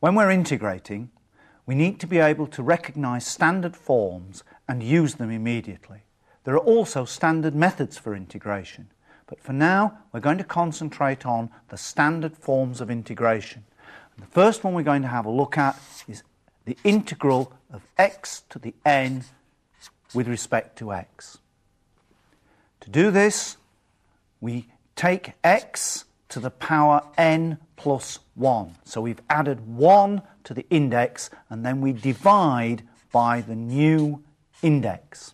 When we're integrating, we need to be able to recognise standard forms and use them immediately. There are also standard methods for integration, but for now we're going to concentrate on the standard forms of integration. And the first one we're going to have a look at is the integral of x to the n with respect to x. To do this, we take x to the power n plus 1. So we've added 1 to the index and then we divide by the new index.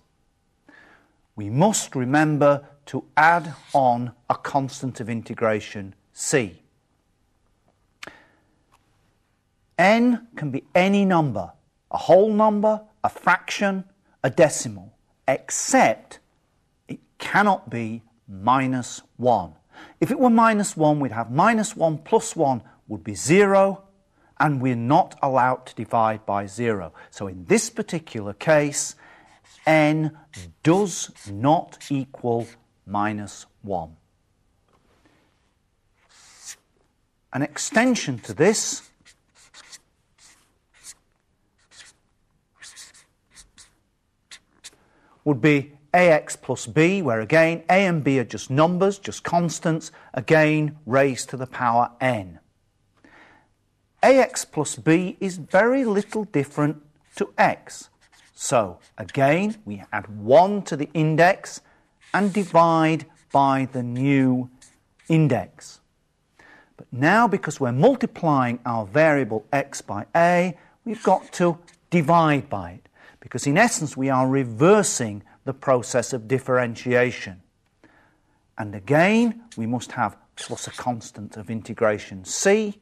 We must remember to add on a constant of integration, c. N can be any number, a whole number, a fraction, a decimal, except it cannot be minus 1. If it were minus 1, we'd have minus 1 plus 1 would be 0, and we're not allowed to divide by 0. So in this particular case, n does not equal minus 1. An extension to this would be ax plus b, where again a and b are just numbers, just constants, again raised to the power n. Ax plus b is very little different to x. So again we add 1 to the index and divide by the new index. But now, because we're multiplying our variable x by a, we've got to divide by it, because in essence we are reversing the process of differentiation. And again we must have plus a constant of integration c,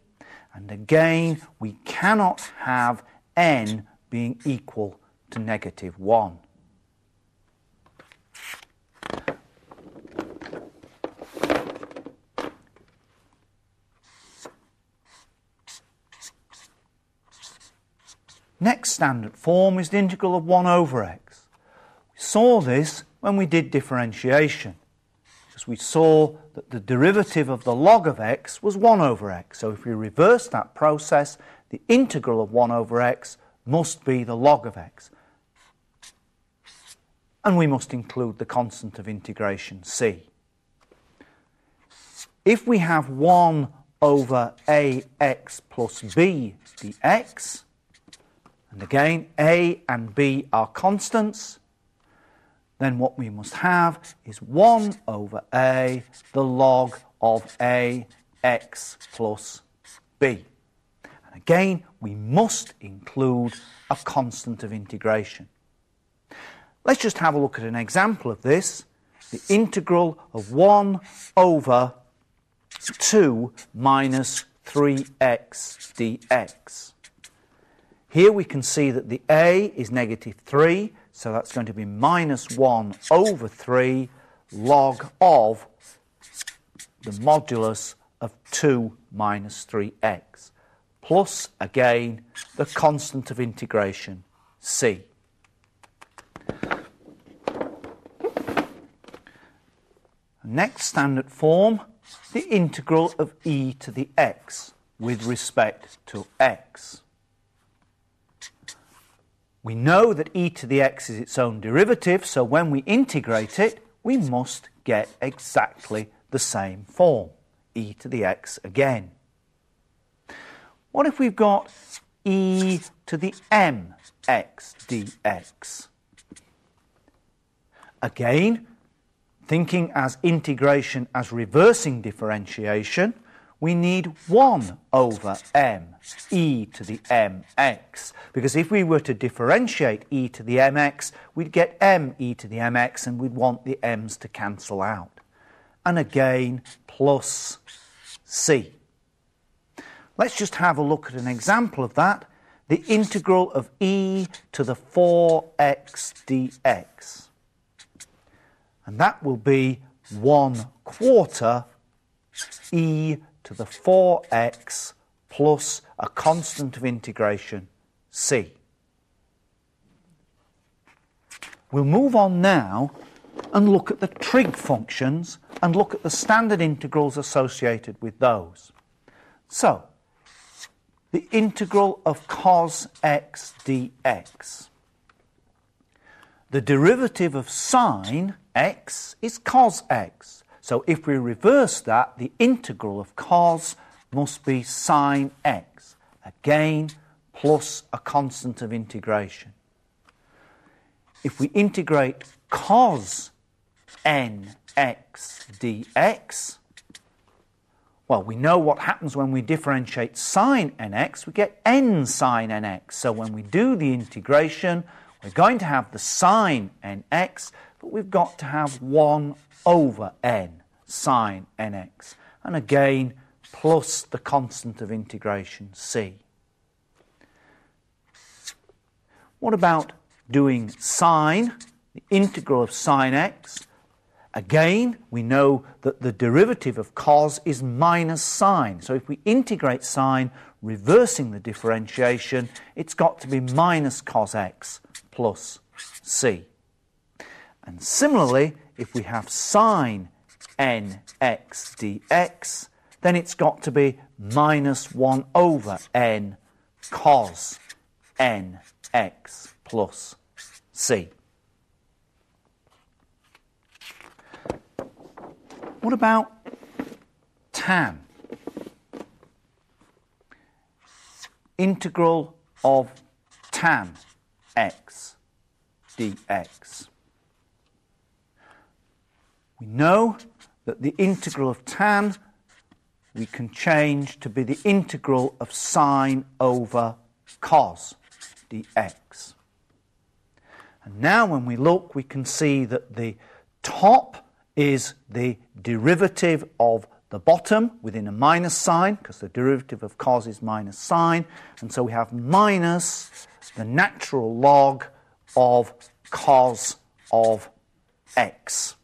and again we cannot have n being equal to negative 1. Next standard form is the integral of 1 over x. We saw this when we did differentiation, because we saw that the derivative of the log of x was 1 over x. So if we reverse that process, the integral of 1 over x must be the log of x. And we must include the constant of integration c. If we have 1 over ax plus b dx, and again a and b are constants, then what we must have is 1 over a, the log of ax plus b. And again, we must include a constant of integration. Let's just have a look at an example of this. The integral of 1 over 2 minus 3x dx. Here we can see that the a is negative 3, so that's going to be minus 1 over 3 log of the modulus of 2 minus 3x, plus, again, the constant of integration, c. Next standard form, the integral of e to the x with respect to x. We know that e to the x is its own derivative, so when we integrate it, we must get exactly the same form, e to the x again. What if we've got e to the mx dx? Again, thinking as integration as reversing differentiation, we need 1 over m, e to the mx, because if we were to differentiate e to the mx, we'd get m e to the mx, and we'd want the m's to cancel out. And again, plus c. Let's just have a look at an example of that. The integral of e to the 4x dx. And that will be 1/4 e to the 4x plus a constant of integration, c. We'll move on now and look at the trig functions and look at the standard integrals associated with those. So, the integral of cos x dx. The derivative of sine x is cos x. So if we reverse that, the integral of cos must be sine x. Again, plus a constant of integration. If we integrate cos nx dx, well, we know what happens when we differentiate sine nx. We get n sine nx. So when we do the integration, we're going to have the sine nx, but we've got to have 1 over n sine nx. And again, plus the constant of integration, c. What about doing sine, the integral of sine x? Again, we know that the derivative of cos is minus sine. So if we integrate sine, reversing the differentiation, it's got to be minus cos x plus c. And similarly, if we have sine nx dx, then it's got to be minus 1 over n cos nx plus c. What about tan? Integral of tan x dx. We know that the integral of tan we can change to be the integral of sine over cos dx. And now when we look, we can see that the top is the derivative of the bottom within a minus sign, because the derivative of cos is minus sine, and so we have minus the natural log of cos of x.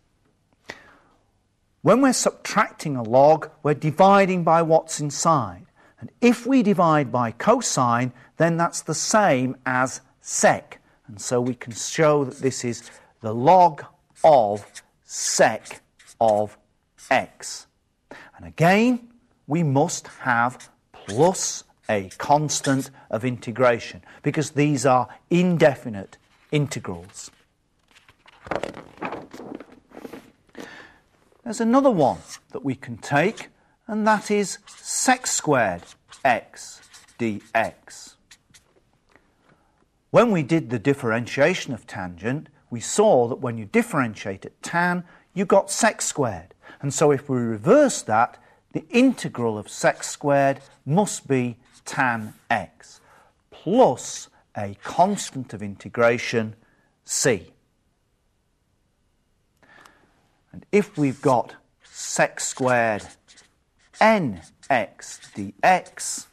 When we're subtracting a log, we're dividing by what's inside. And if we divide by cosine, then that's the same as sec. And so we can show that this is the log of sec of x. And again, we must have plus a constant of integration, because these are indefinite integrals. There's another one that we can take, and that is sec squared x dx. When we did the differentiation of tangent, we saw that when you differentiate at tan, you got sec squared. And so if we reverse that, the integral of sec squared must be tan x, plus a constant of integration, c. And if we've got sec squared nx dx,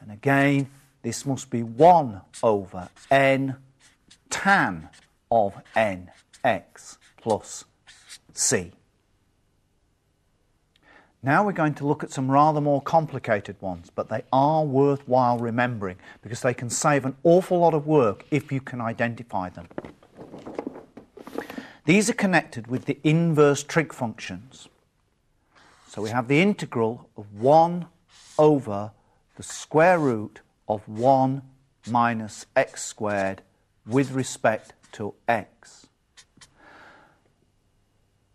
and again, this must be 1 over n tan of nx plus c. Now we're going to look at some rather more complicated ones, but they are worthwhile remembering because they can save an awful lot of work if you can identify them. These are connected with the inverse trig functions. So we have the integral of 1 over the square root of 1 minus x squared with respect to x.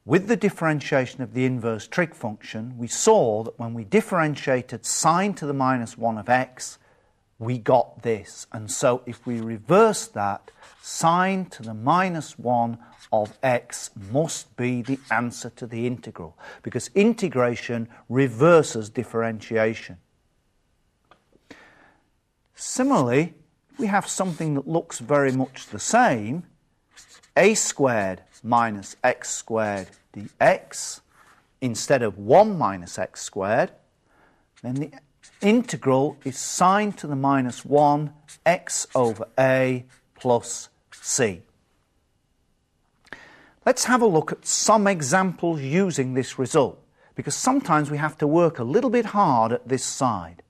With the differentiation of the inverse trig function, we saw that when we differentiated sine to the minus 1 of x, we got this. And so if we reverse that, sine to the minus 1 of x must be the answer to the integral, because integration reverses differentiation. Similarly, we have something that looks very much the same, a squared minus x squared dx, instead of 1 minus x squared, then the integral is sine to the minus 1 x over a plus c. Let's have a look at some examples using this result, because sometimes we have to work a little bit hard at this side.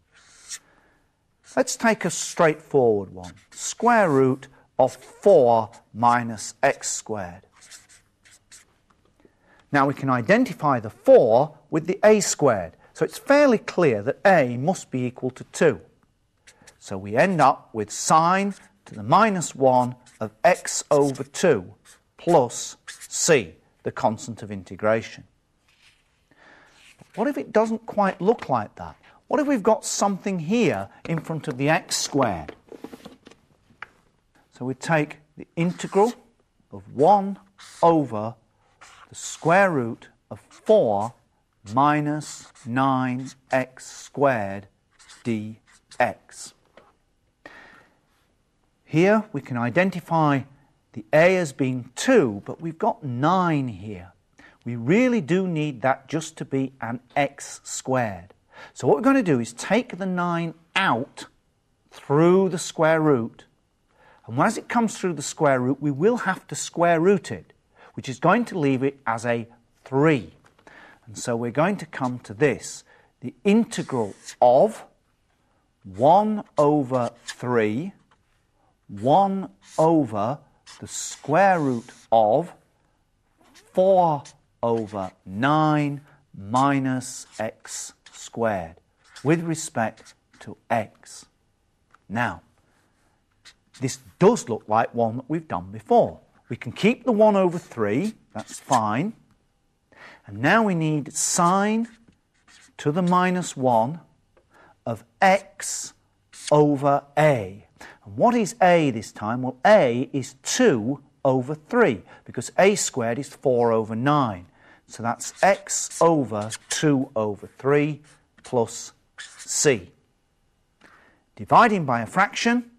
Let's take a straightforward one. Square root of 4 minus x squared. Now we can identify the 4 with the a squared, so it's fairly clear that a must be equal to 2. So we end up with sine to the minus 1 of x over 2 plus c, the constant of integration. But what if it doesn't quite look like that? What if we've got something here in front of the x squared? So we take the integral of 1 over the square root of 4 minus 9x squared dx. Here we can identify the a as being 2, but we've got 9 here. We really do need that just to be an x squared. So what we're going to do is take the 9 out through the square root, and as it comes through the square root, we will have to square root it, which is going to leave it as a 3. And so we're going to come to this, the integral of 1 over 3, 1 over the square root of 4 over 9 minus x squared with respect to x. Now, this does look like one that we've done before. We can keep the 1 over 3, that's fine. And now we need sine to the minus 1 of x over a. And what is a this time? Well, a is 2 over 3, because a squared is 4 over 9. So that's x over 2 over 3 plus c. Dividing by a fraction,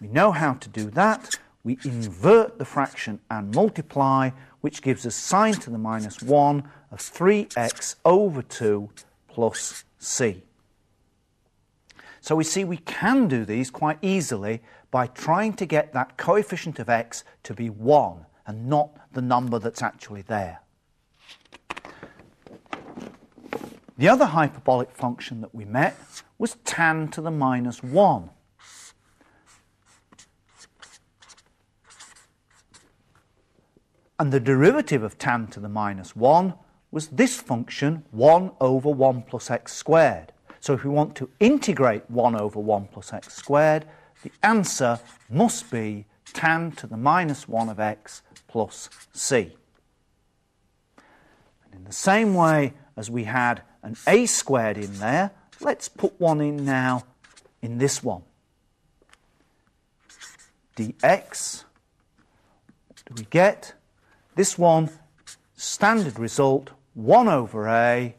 we know how to do that. We invert the fraction and multiply, which gives us sine to the minus 1 of 3x over 2 plus c. So we see we can do these quite easily by trying to get that coefficient of x to be 1 and not the number that's actually there. The other hyperbolic function that we met was tan to the minus 1. And the derivative of tan to the minus 1 was this function, 1 over 1 plus x squared. So if we want to integrate 1 over 1 plus x squared, the answer must be tan to the minus 1 of x plus c. And in the same way as we had an a squared in there, let's put one in now in this one. dx, what do we get? This one, standard result, 1 over a,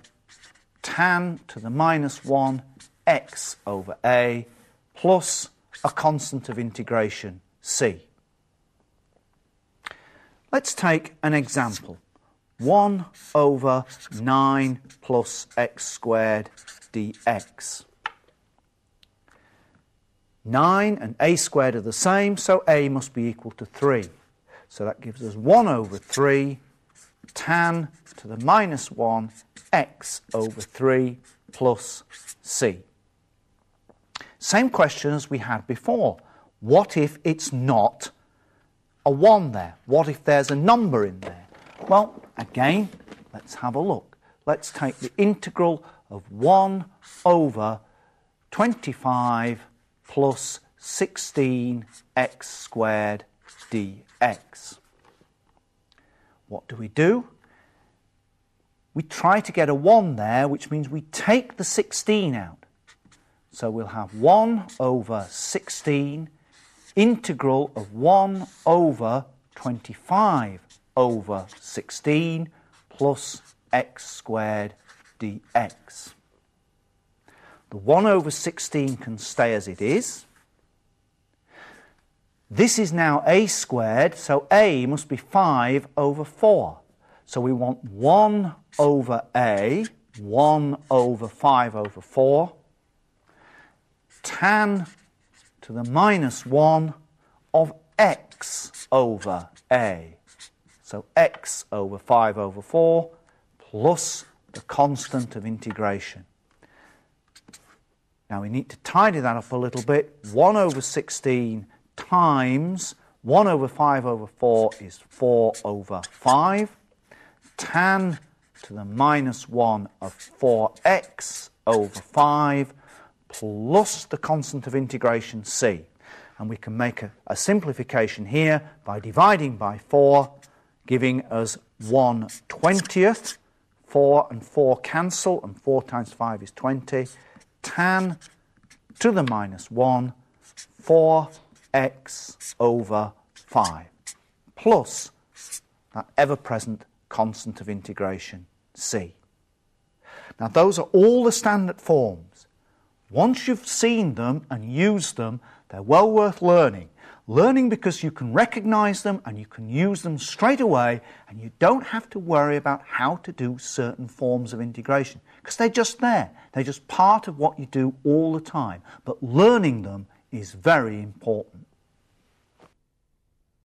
tan to the minus 1 x over a, plus a constant of integration, c. Let's take an example. 1 over 9 plus x squared dx. 9 and a squared are the same, so a must be equal to 3. So that gives us 1 over 3 tan to the minus 1 x over 3 plus c. Same question as we had before. What if it's not a 1 there? What if there's a number in there? Well, again, let's have a look. Let's take the integral of 1 over 25 plus 16x squared dx. What do? We try to get a 1 there, which means we take the 16 out. So we'll have 1 over 16 integral of 1 over 25 over 16 plus x squared dx. The 1 over 16 can stay as it is. This is now a squared, so a must be 5 over 4. So we want 1 over a, 1 over 5 over 4, tan to the minus 1 of x over a. So x over 5 over 4 plus the constant of integration. Now we need to tidy that up a little bit. 1 over 16 times 1 over 5 over 4 is 4 over 5. Tan to the minus 1 of 4x over 5 plus the constant of integration c. And we can make a simplification here by dividing by 4, giving us 1/20. 4 and 4 cancel, and 4 times 5 is 20. Tan to the minus 1, 4x over 5, plus that ever-present constant of integration, c. Now, those are all the standard forms. Once you've seen them and used them, they're well worth learning. Learning because you can recognise them and you can use them straight away, and you don't have to worry about how to do certain forms of integration, because they're just there. They're just part of what you do all the time. But learning them is very important.